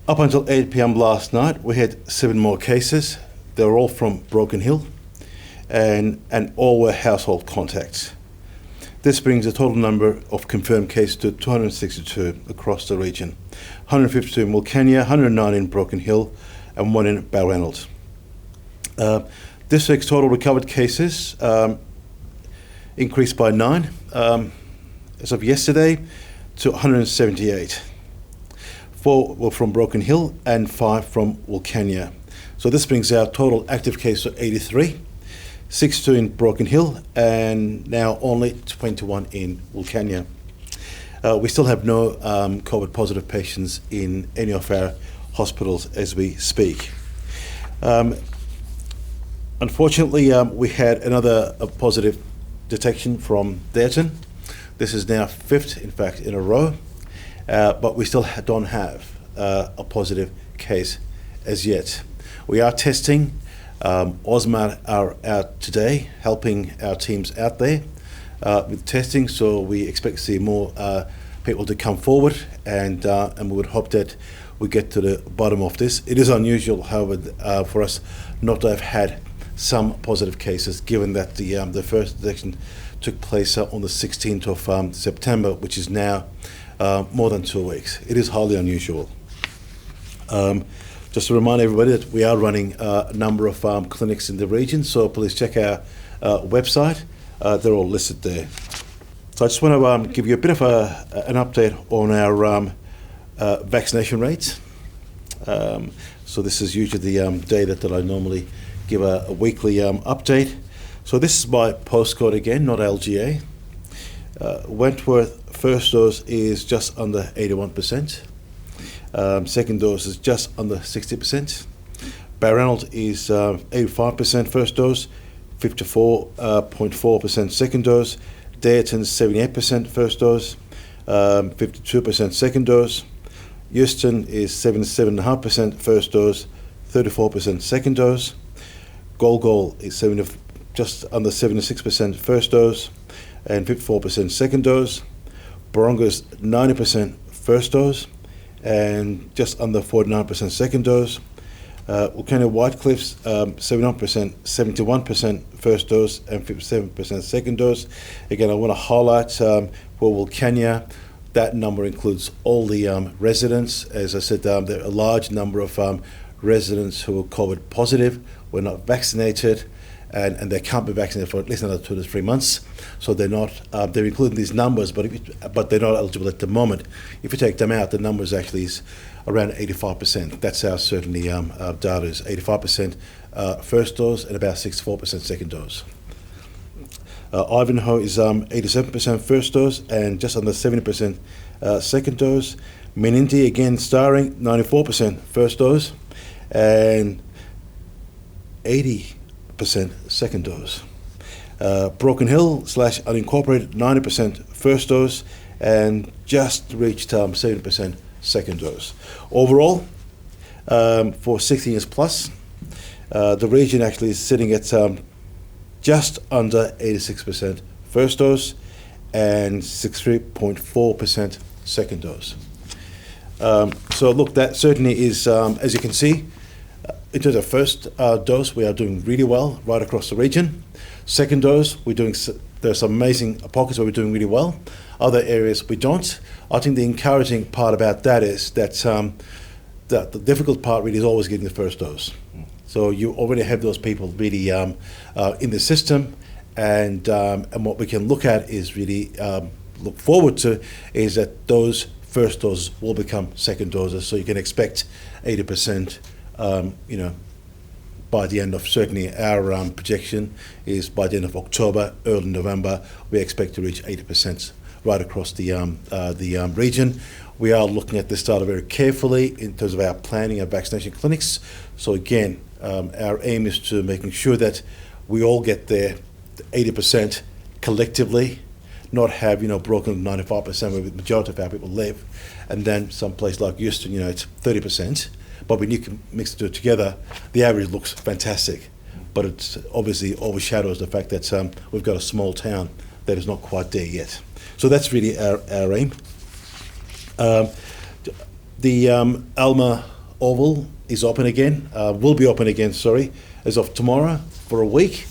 Up until 8 p.m. last night, we had 7 more cases. They were all from Broken Hill, and all were household contacts. This brings the total number of confirmed cases to 262 across the region. 152 in Wilcannia, 109 in Broken Hill, and 1 in Balranald. This week's total recovered cases increased by 9 as of yesterday to 178. 4 were from Broken Hill and 5 from Wilcannia. So this brings our total active cases to 83, 62 in Broken Hill, and now only 21 in Wilcannia. We still have no COVID positive patients in any of our hospitals as we speak. Unfortunately, we had another positive detection from Dayton. This is now 5th, in fact, in a row, but we still don't have a positive case as yet. We are testing. Osmar are out today, helping our teams out there with testing, so we expect to see more people to come forward, and we would hope that we get to the bottom of this. It is unusual, however, for us not to have had some positive cases, given that the first detection took place on the 16th of September, which is now more than 2 weeks. It is highly unusual. Just to remind everybody that we are running a number of clinics in the region, so please check our website. They're all listed there. So I just want to give you a bit of an update on our vaccination rates. So this is usually the data that I normally give a weekly update. So this is by postcode again, not LGA. Wentworth first dose is just under 81%. Second dose is just under 60%. Balranald is 85% first dose, 54.4% second dose. Dayton 78% first dose, 52% second dose. Euston is 77.5% first dose, 34% second dose. Golgol is just under 76% first dose and 54% second dose. Boronga's 90% first dose and just under 49% second dose. Wilcannia Whitecliff's 71% first dose and 57% second dose. Again, I want to highlight for Wilcannia, that number includes all the residents. As I said, there are a large number of residents who are COVID positive, were not vaccinated, and they can't be vaccinated for at least another 2 to 3 months. So they're not, they're included in these numbers, but they're not eligible at the moment. If you take them out, the numbers actually is around 85%. That's our certainly data is 85% first dose and about 64% second dose. Ivanhoe is 87% first dose and just under 70% second dose. Menindee again starring 94% first dose and 80% second dose. Broken Hill / unincorporated 90% first dose and just reached 70% second dose. Overall, for 16 years plus, the region actually is sitting at just under 86% first dose and 63.4% second dose. So look, that certainly is, as you can see, in terms of first dose, we are doing really well right across the region. Second dose, there's some amazing pockets where we're doing really well. Other areas we don't. I think the encouraging part about that is that the difficult part really is always getting the first dose. So you already have those people really in the system, and what we can look at is really look forward to is that those first doses will become second doses. So you can expect 80%. By the end of, certainly our projection is by the end of October, early November, we expect to reach 80% right across the region. We are looking at this data very carefully in terms of our planning of vaccination clinics. So again, our aim is to making sure that we all get there 80% collectively, not have broken 95% where the majority of our people live, and then some place like Euston, it's 30%. But when you can mix the two together, the average looks fantastic. But it obviously overshadows the fact that we've got a small town that is not quite there yet. So that's really our aim. The Alma Oval is open again, will be open again, sorry, as of tomorrow for a week.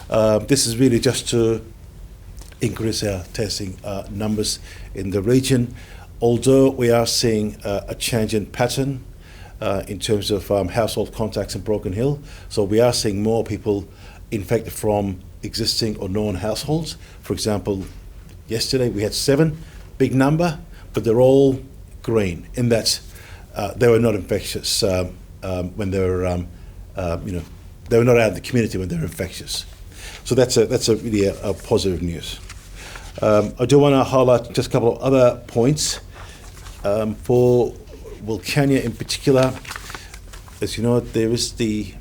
This is really just to increase our testing numbers in the region, although we are seeing a change in pattern in terms of household contacts in Broken Hill. So we are seeing more people infected from existing or known households. For example, yesterday we had 7, big number, but they're all green in that they were not infectious when they were, they were not out of the community when they were infectious. So that's a really a positive news. I do want to highlight just a couple of other points. For Wilcannia in particular, as you know, there is the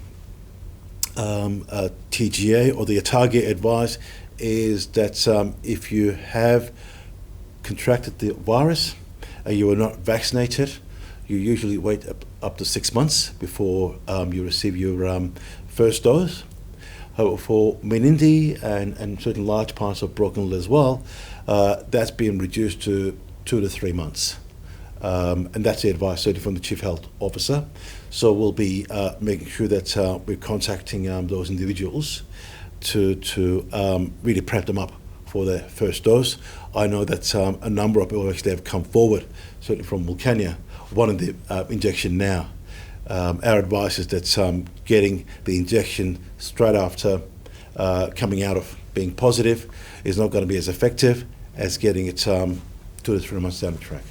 TGA, or the ATAGI advice is that if you have contracted the virus and you are not vaccinated, you usually wait up to 6 months before you receive your first dose. However, for Menindee and certain large parts of Broken Hill as well, that's been reduced to 2 to 3 months. And that's the advice certainly from the Chief Health Officer. So we'll be making sure that we're contacting those individuals to really prep them up for their first dose. I know that a number of people actually have come forward, certainly from Wilcannia, wanting the injection now. Our advice is that getting the injection straight after coming out of being positive is not going to be as effective as getting it 2 to 3 months down the track.